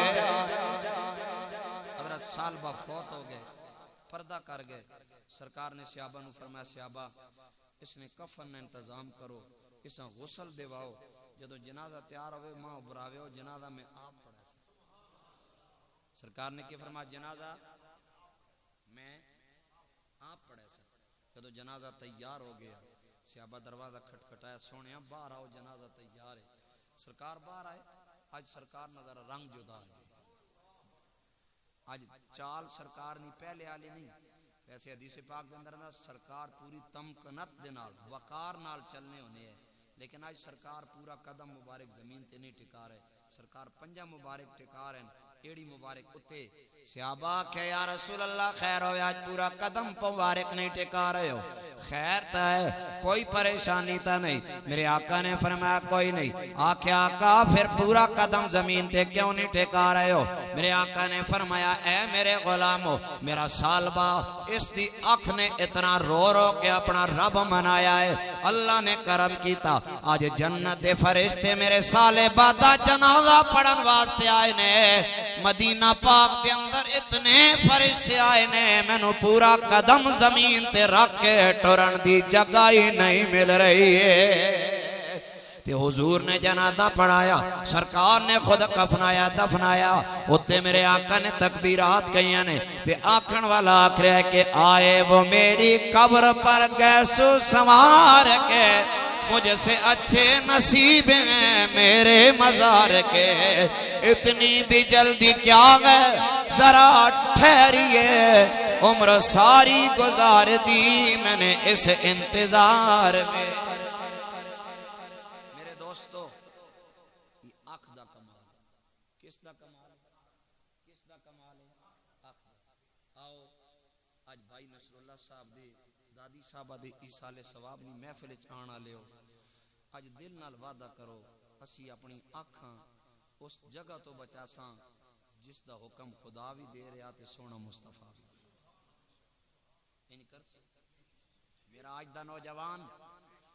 حضرت سالبہ فوت ہو گئے پردہ کر گئے سرکار نے صحابہ نو فرمایا صحابہ اس نے کفن نے انتظام کرو اس نے غسل دیواؤ جدو جنازہ تیار ہوئے ماں براوے ہو جنازہ میں آپ پڑھا سرکار نے کیا فرمایا جنازہ میں آپ پڑھے سکتے جدو جنازہ تیار ہو گیا صحابہ دروازہ کھٹکھٹایا سونیا باہر آؤ جنازہ تیار ہے سرکار باہر آئے آج سرکار نظر رنگ جدا ہے آج چال سرکار نہیں پہلے آلے نہیں ویسے حدیث پاک دے اندر سرکار پوری تمکنت دے نال وقار نال چلنے ہونے ہے لیکن آج سرکار پورا قدم مبارک زمین تے نہیں ٹکا رہے سرکار پنجہ مبارک ٹکا رہے ہیں ایڑی مبارک اتے صحابہ کہ یا رسول اللہ خیر ہو آج پورا قدم مبارک نہیں ٹکا رہے ہو خیر تا ہے کوئی پریشانی تا نہیں میرے آقا نے فرمایا کوئی نہیں آکھے آقا پھر پورا قدم زمین تے کیوں نہیں ٹکا رہے ہو میرے آقا نے فرمایا اے میرے غلامو میرا سالبہ اس دی اکھ نے اتنا رو رو کے اپنا رب منایا ہے اللہ نے کرم کیتا آج جنت دے فرشتے میرے سالبہ دا جنازہ پڑھن واسطے آئے نے مدینہ پاک دے اندر اتنے فرشتے آئے نے مینوں پورا قدم زمین تے رکھ کے ٹرن دی جگہ ہی نہیں مل رہی ہے تے حضور نے جنازہ پڑھایا سرکار نے خود کفنایا دفنایا اتے میرے آقا نے تکبیرات کہیاں نے تے آکھن والا آکھ رہا ہے کہ آئے وہ میری قبر پر گیسو سوار کے مجھ سے اچھے نصیب ہیں میرے مزار کے اتنی بھی جلدی کیا ہے ذرا ٹھہریے عمر ساری گزار دی میں نے اس انتظار میں کس دا کمال ہے آخ دا آؤ آج بھائی نصر اللہ صاحب دے دادی صاحبہ دے ایسال ثواب نی محفل آنا لے ہو آج دل نال وعدہ کرو اسی اپنی آنکھاں اس جگہ تو بچا ساں جس دا حکم خدا بھی دے رہا تے سونا مصطفیٰ ان کر سکتے میرا آج دا نوجوان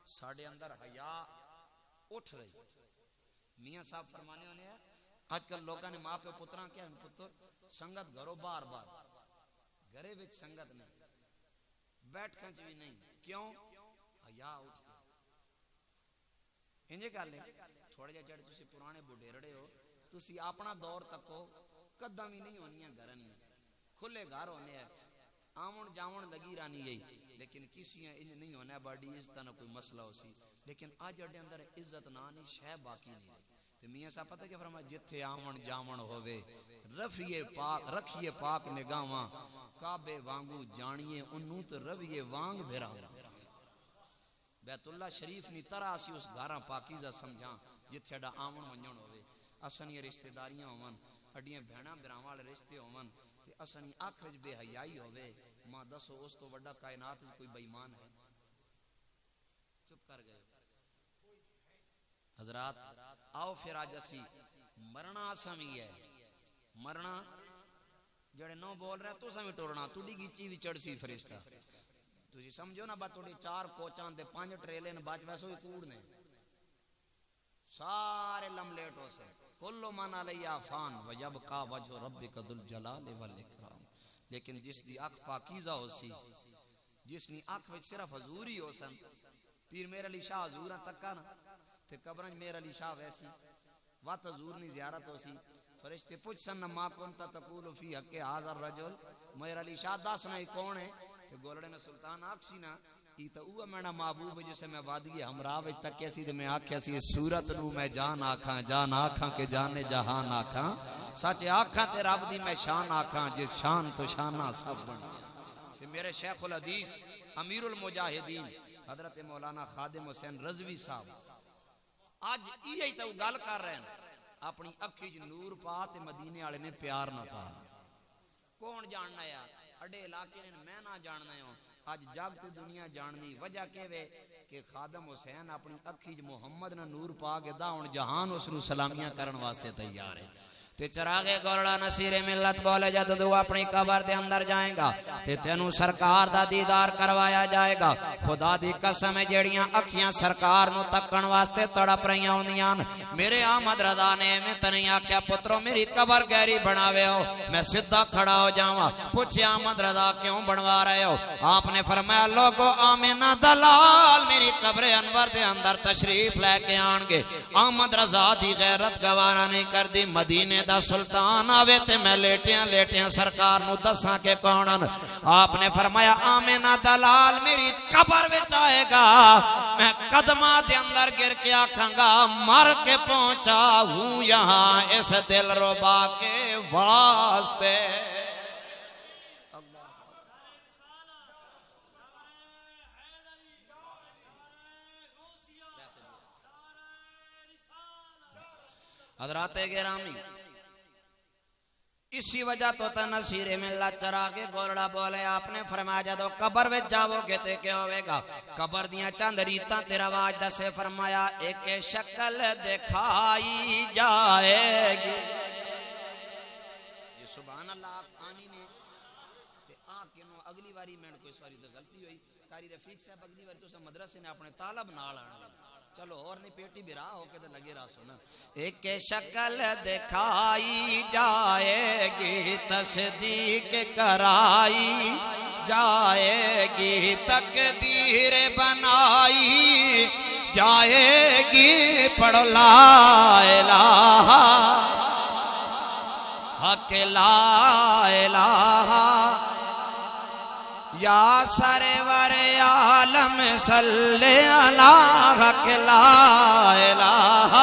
ساڑھے اندر حیا اٹھ رہی میاں صاحب فرمانے ہونے ہیں آج کل لوگاں نے ماں پہ پتران کیا ہے پتر سنگت گھرو بار بار گھرے وچ سنگت نہیں بیٹھ کھنچ بھی نہیں کیوں حیا اٹھ گئی انجے کر لیں تھوڑے جا جڑے تسی پرانے بوڑھے رڑے ہو تسی اپنا دور تکو قدم ہی نہیں ہونی ہیں گھرن میں کھلے گھر ہونے ہیں آمن جاون لگی رانی یہی لیکن کسی انج نہیں ہونا باڈی عزت نہ کوئی مسئلہ ہو سی لیکن آج اڈے اندر عزت نہ نہیں شہ باقی نہیں رہی تو میاں صاحب پتہ کیا فرمایا جتھے آمن جاون ہووے رکھیے پاک نگاہاں کعبے وانگو جانیے انہوں تو رویے وانگ بھیرا بیت اللہ شریف نی طرح سی اس گھراں پاکیزہ سمجھاں جتھے اڈا آمن ونجن ہووے اسنی رشتہ داریاں ہون اڈیاں بہناں براواں والے رشتے ہون تے اسنی آنکھ وچ بے حیائی ہووے ماں دسو اس تو وڈا کائنات وچ کوئی بے ایمان ہے چپ کر گئے حضرات آؤ پھر آج اسی مرنا آسامی ہے مرنا جڑے نو بول رہے تو سمی ٹورنا تو دی گیچی بھی چڑھ سی فرشتہ تو جی سمجھو نا بات توڑی 4 کوچان دے 5 ٹریلے نے باج ویسو ہی کوڑ نے سارے لم لیٹ ہو سے کلو من علیہ فان ویبقا وجہ ربک ذو الجلال والاکرام لیکن جس دی آنکھ پاکیزہ ہو سی جس نے آنکھ وچ صرف حضور ہی ہو سن پیر میرے علی شاہ حضوراں تکا نا تے قبرنج میرے علی شاہ ویسی وات حضور نی زیارت ہو سی فرشتے پوچھ سن ما کنتا تقول فی حق هذا الرجل میرے علی شاہ دس نہیں کون ہے تے گولڑے نے سلطان آکسی نا ای تا اوہ میرا محبوب جسے میں وادی ہمراہ وچ تکے سی تے میں آکھیا سی اس صورت نو میں جان آکھاں کہ جانے جہان آکھاں سچ آکھاں تے رب دی میں شان آکھاں جس شان تو شانہ سب بن تے میرے شیخ الحدیث امیر المجاہدین حضرت مولانا خادم حسین رضوی صاحب آج یہی تو گل کر رہے ہیں اپنی اکھی جو نور پا تے مدینے والے نے پیار نہ پا کون جاننا ہے اڈے علاقے نے میں نہ جاننا ہوں آج جاگتے دنیا جاننی وجہ کہ وے کہ خادم حسین اپنی اکھی جو محمد نہ نور پا کے داؤن جہان اس نو سلامیاں کرن واسطے تیار ہے تے چراغ گولڑا نصیر ملت بولے جد تو اپنی قبر دے اندر جائیں گا تے تینوں سرکار دا دیدار کروایا جائے گا خدا دی قسم جیڑیاں اکھیاں سرکار نو تکن واسطے تڑپ رہیاں ہوندیاں میرے آمد رضا نے میں تنہیں آکھیا پترو میری قبر گہری بناوے ہو میں سدھا کھڑا ہو جاواں پوچھے آمد رضا کیوں بنوا رہے ہو آپ نے فرمایا لوگو آمینہ دلال میری قبر انور دے اندر تشریف لے کے آن گے آمد رضا دی غیرت گوارا نہیں کر دی مدینے دا سلطان آوے تے میں لیٹیاں سرکار نو دساں کے کونن آپ نے فرمایا آمینہ دلال میری قبر وچ آئے گا میں قدمہ دے اندر گر کے آکھاں گا مر کے پہنچا ہوں یہاں اس دل ربا کے واسطے حضرات گرامی اسی وجہ تو تا نصیر ملت چراغے گولڑا بولے آپ نے فرمایا جدو قبر وچ جاؤ گے تے کیا ہوئے گا قبر دیاں چند ریتاں تیرا واج دسے فرمایا ایک شکل دکھائی جائے گی یہ سبحان اللہ آپ آنی نے تے آکے نو اگلی واری میں کو اس واری تو غلطی ہوئی کاری رفیق صاحب اگلی واری تو سا مدرسے نے اپنے طالب نال آنے چلو اور نہیں پیٹی بھی راہ ہو کے تو لگے رہا سو نا ایک شکل دکھائی جائے گی تصدیق کرائی جائے گی تقدیر بنائی جائے گی پڑھ لا الہ حق لا الہ یا سرور عالم صلی اللہ حق لا الہ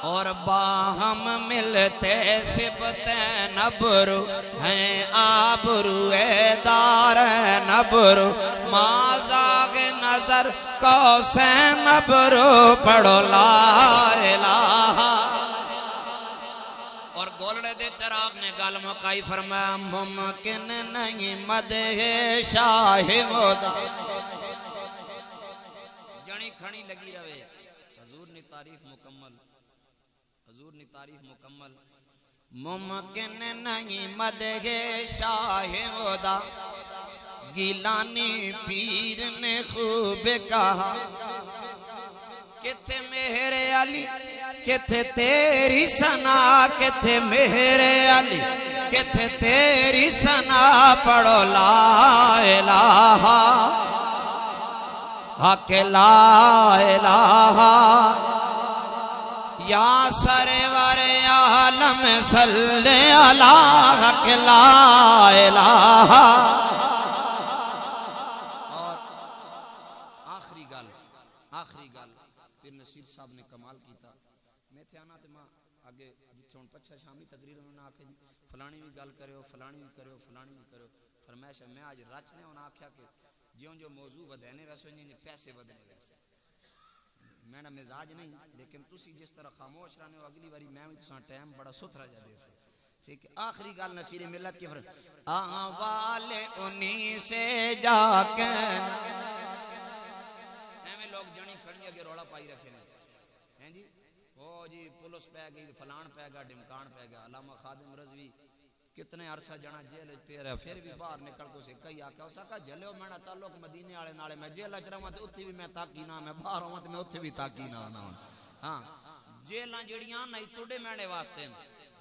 اور باہم ملتے سبت نبرو ہیں آبرو دار نبرو مازاغ نظر کوسین نبرو پڑھو لا الہ اور گولڑے دے چراغ نے گال مکائی فرمایا ممکن نہیں مدح شاہ مودا جنی کھڑی لگی رہے حضور نے تعریف مکمل حضور نے تعریف مکمل ممکن نہیں مدح شاہ مودا گیلانی پیر نے خوب کہا کتھے میرے علی کتھے تیری ثنا کتھے میرے علی کتھے تیری ثنا پڑھو لا الہ حق لا الہ یا سرور عالم صلی اللہ حق لا الہ آخری گل پھر نصیر صاحب نے کمال کیتا میں تھے آنا تے ماں آگے جتھے ہن پچھا شامی تقریر انہوں نے آکھے جی فلانی بھی گل کرے ہو فلانی بھی کرے ہو فلانی بھی کرے ہو فرمائش ہے میں آج رچ نے انہوں نے آکھیا کہ جیوں جو موضوع بدھینے ویسے انہیں پیسے بدھنے ویسے میں نے مزاج نہیں لیکن تسی جس طرح خاموش رہنے ہو اگلی باری میں بھی تساں ٹائم بڑا ستھرا جا دے سے ٹھیک ہے آخری گل نصیر ملت کی فرق آوال انہی سے جا کے لوگ جنی کھڑی اگے روڑا پائی رکھے ہیں جی وہ جی پولیس پہ گئی فلان پہ گا ڈمکان پہ گا علامہ خادم رضوی کتنے عرصہ جانا جیل پہ رہا پھر بھی باہر نکل کو سے کئی آکھا اسا کہا جلے ہو میں نے تعلق مدینے والے نالے میں جیل اچ رہا ہوں تے اتھی بھی میں تاکی نہ میں باہر ہوں تے میں اتھی بھی تاکی نہ آنا ہاں جیلاں جڑیاں نہیں توڑے مینے واسطے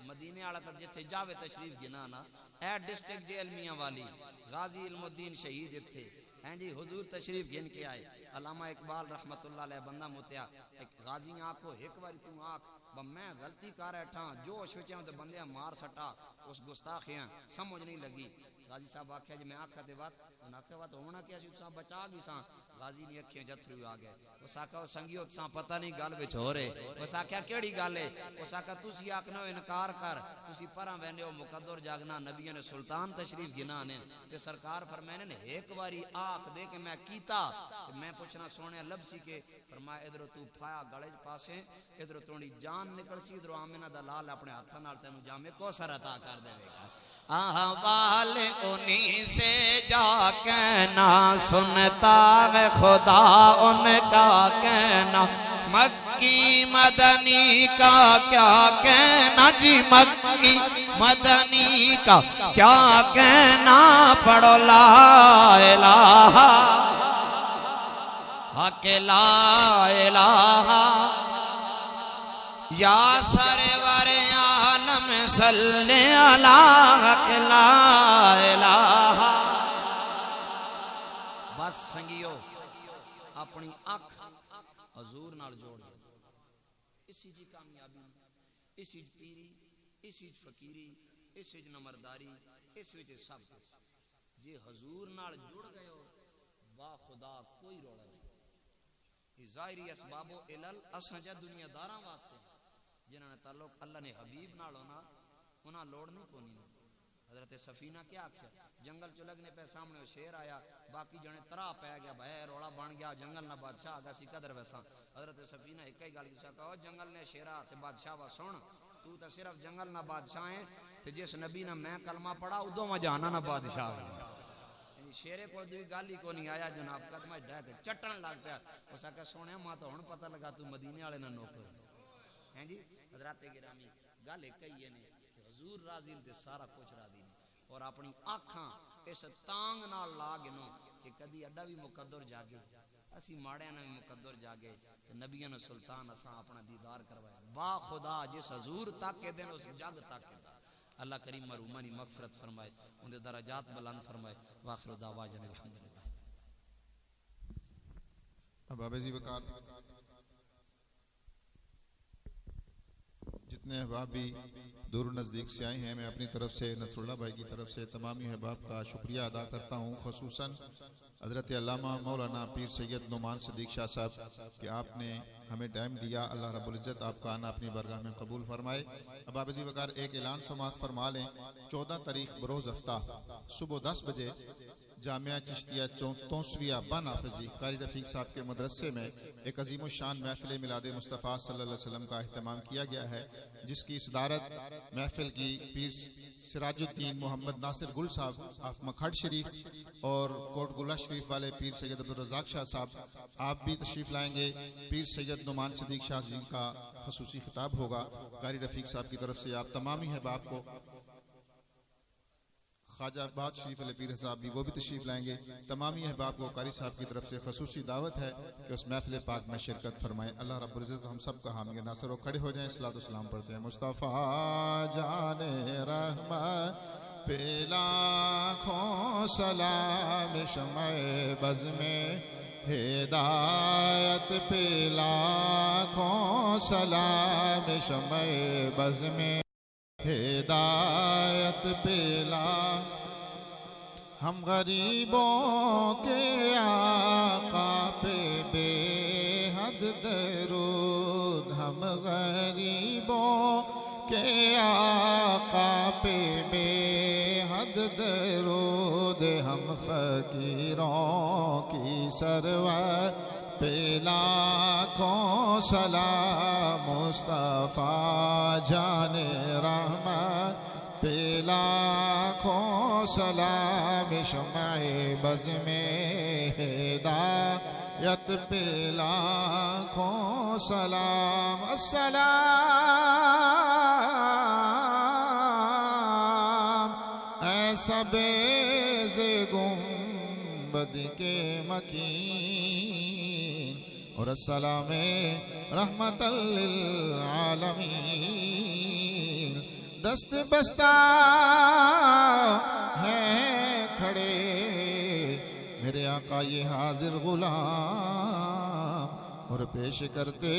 مدینے والا تے جتھے جاوے تشریف گنانا اے ڈسٹرکٹ جیل میاں والی غازی علم الدین شہید تھے ہیں جی حضور تشریف گن کے آئے علامہ اقبال رحمت اللہ علیہ بندہ متیا ایک غازی آنکھو ایک باری تو آنکھ میں غلطی کر رہا جوش وچ تے بندے مار سٹا اس گستاخیاں سمجھ نہیں لگی غازی صاحب آکھیا جی میں آکھا تے بات انہاں آکھیا بات ہونا کیا سی تساں بچا گئی ساں غازی نے اکھیاں جتھرو آ گئے اس آکھا سنگیو تساں پتہ نہیں گل وچ ہو رہے اس آکھیا کیڑی گل ہے اس آکھا تسی آکھنو انکار کر تسی پراں ویندے ہو مقدر جاگنا نبیوں نے سلطان تشریف گنا نے تے سرکار فرمانے نے ایک باری آکھ دے کہ میں کیتا تے میں پوچھنا سونے لبسی کے فرمایا ادھر تو پھایا گلے پاسے ادھر توڑی جان نکل سی ادھر آمنہ دا لال اپنے ہاتھاں نال تینوں جامے کو سر عطا کر دے گا احوال انہی سے جا کہنا سنتا ہے خدا ان کا کہنا مکی مدنی کا کیا کہنا جی مکی مدنی کا کیا کہنا پڑھو لا الہ حق لا الہ یا سرور عالم صلی اللہ حق لا الہ بس سنگیو اپنی اکھ حضور نال جوڑ دے اسی جی کامیابی اسی جی پیری اسی جی فقیری اسی جی نمرداری اسی جی سب جی حضور نال جڑ گئے ہو با خدا کوئی روڑا نہیں ظاہری اسباب و علل اساں جا دنیا داراں واسطے جنہاں نے تعلق اللہ نے حبیب نال ہونا انہاں لوڑ نہیں کونی حضرت سفینہ کیا آکھیا جنگل چ لگنے پہ سامنے وہ شیر آیا باقی جنے ترا پہ گیا بھائی روڑا بن گیا جنگل نہ بادشاہ آگا سی قدر ویسا حضرت سفینہ ایک ہی گل کسا کہو جنگل نے شیرا تے بادشاہ وا سن تو تے صرف جنگل نہ بادشاہ ہیں تے جس نبی نہ میں کلمہ پڑھا ادوں میں جانا نہ بادشاہ شیرے کو دوئی گل ہی کو نہیں آیا جناب قدمہ ڈہ کے چٹن لگ پیا اس آکھا سونے ماں تو ہن پتہ لگا تو مدینے والے نہ نوکر ہیں جی حضرات گرامی گل ایک ہی ہے نے کہ حضور راضی تے سارا کچھ راضی نے اور اپنی آنکھاں اس تانگ نال لا گنو کہ کدی اڈا بھی مقدر جاگے اسی ماڑے نہ مقدر جاگے کہ نبیوں نے سلطان اساں اپنا دیدار کروایا با خدا جس حضور تک کے دن اس جگ تک کے دا اللہ کریم مرحومانی مغفرت فرمائے ان دے درجات بلند فرمائے واخر دعوانا الحمدللہ اب آبیزی وقار جتنے احباب بھی دور و نزدیک سے آئے ہیں میں اپنی طرف سے نصر اللہ بھائی کی طرف سے تمامی احباب کا شکریہ ادا کرتا ہوں خصوصاً حضرت علامہ مولانا پیر سید نعمان صدیق شاہ صاحب کہ آپ نے ہمیں ٹائم دیا اللہ رب العزت آپ کا آنا اپنی بارگاہ میں قبول فرمائے اب آبیزی وقار ایک اعلان سماعت فرما لیں 14 تاریخ بروز ہفتہ صبح 10 بجے جامعہ چشتیہ توسویہ بن حافظ جی قاری رفیق صاحب کے مدرسے میں ایک عظیم الشان محفل میلاد مصطفیٰ صلی اللہ علیہ وسلم کا اہتمام کیا گیا ہے جس کی صدارت محفل کی پیر سراج الدین محمد ناصر گل صاحب آف مکھڑ شریف اور کوٹ گلہ شریف والے پیر سید عبدالرزاق شاہ صاحب آپ بھی تشریف لائیں گے پیر سید نعمان صدیق شاہ جی کا خصوصی خطاب ہوگا قاری رفیق صاحب کی طرف سے آپ تمامی احباب کو خواجہ آباد شریف علیہ پیر صاحب بھی وہ بھی تشریف لائیں گے تمامی احباب کو قاری صاحب کی طرف سے خصوصی دعوت ہے کہ اس محفل پاک میں شرکت فرمائیں اللہ رب العزت ہم سب کا حامی ناصر و کھڑے ہو جائیں صلاۃ والسلام پڑھتے ہیں مصطفیٰ جان رحمت پہ لاکھوں سلام شمع بز میں ہدایت پہ لاکھوں سلام شمع بز میں ہدایت پلا ہم غریبوں کے آقا پہ بے حد درود ہم غریبوں کے آقا پہ بے حد درود ہم فقیروں کی سرور پہ لاکھوں سلام مصطفیٰ جان رحمت پہ لاکھوں سلام شمع بز میں ہدایت پہ لاکھوں سلام السلام ایسا بیز گنبد کے مکین اور السلام رحمت للعالمین دست بستہ ہیں کھڑے میرے آقا یہ حاضر غلام اور پیش کرتے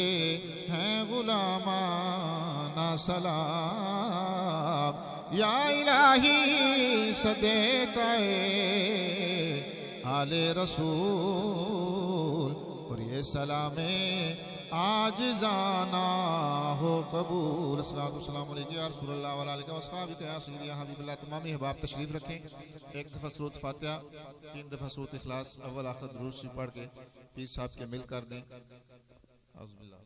ہیں غلامانہ سلام یا الہی صدقہ آل رسول اور یہ سلام عاجزانہ ہو قبول الصلوۃ والسلام علیکم یا رسول اللہ وعلی آلہ وصحبہ یا سیدی یا حبیب اللہ تمامی احباب تشریف رکھیں ایک دفعہ سورۃ فاتحہ 3 دفعہ سورۃ اخلاص اول آخر درود شریف پڑھ کے پیر صاحب کے مل کر دیں اعوذ باللہ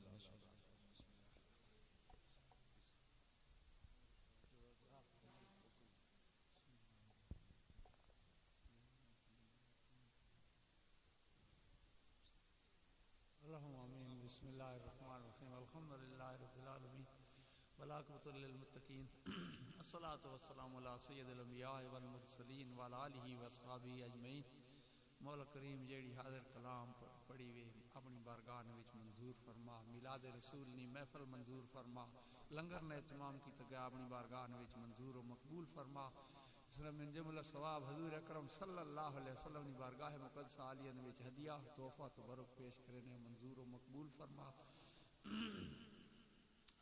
بسم اللہ الرحمن الرحیم الحمدللہ رب العالمین والعاقبۃ للمتقین الصلاۃ والسلام علی سید الانبیاء والمرسلین وعلی آلہ واصحابہ اجمعین مولا کریم جیڑی حاضر کلام پڑھی وے اپنی بارگاہ وچ منظور فرما میلاد رسول نی محفل منظور فرما لنگر نے اہتمام کی گیا اپنی بارگاہ وچ منظور و مقبول فرما من جملہ ثواب حضور اکرم صلی اللہ علیہ وسلم نے بارگاہ مقدسہ عالیہ وچ ہدیہ تحفہ تبرک پیش کرنے منظور و مقبول فرما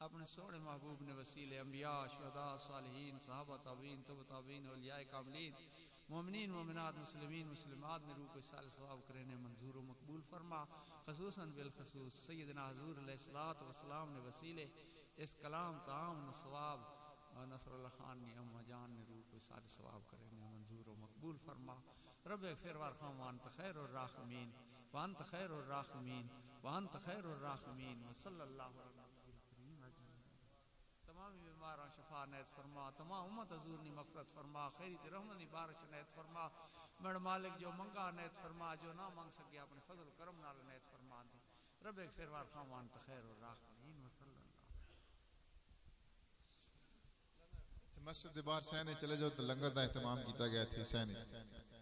اپنے سونے محبوب نے وسیلے انبیاء شہداء صالحین صحابہ تابعین تبع تابعین اولیاء کاملین مومنین مومنات مسلمین مسلمات نے روح کو سال ثواب کرنے منظور و مقبول فرما خصوصاً بالخصوص سیدنا حضور علیہ الصلوۃ والسلام نے وسیلے اس کلام تعام و ثواب نصر اللہ خان نے امہ جان نے روح کو سال ثواب کرنے منظور و مقبول فرما رب اغفر وارحم وانت خیر الراحمین وانت خیر الراحمین وانت خیر الراحمین وصلی اللہ علیہ تمام بیماران شفا نیت فرما تمام امت حضور نی مغفرت فرما خیریت رحمت بارش نیت فرما مڑ مالک جو منگا نیت فرما جو نہ مانگ سکے اپنے فضل و کرم نال نیت فرما دے رب اغفر وارحم وانت خیر الراحمین وصلی اللہ مسجد باہر سینے چلے جاؤ تو لنگر دا اہتمام کیتا گیا تھی سینے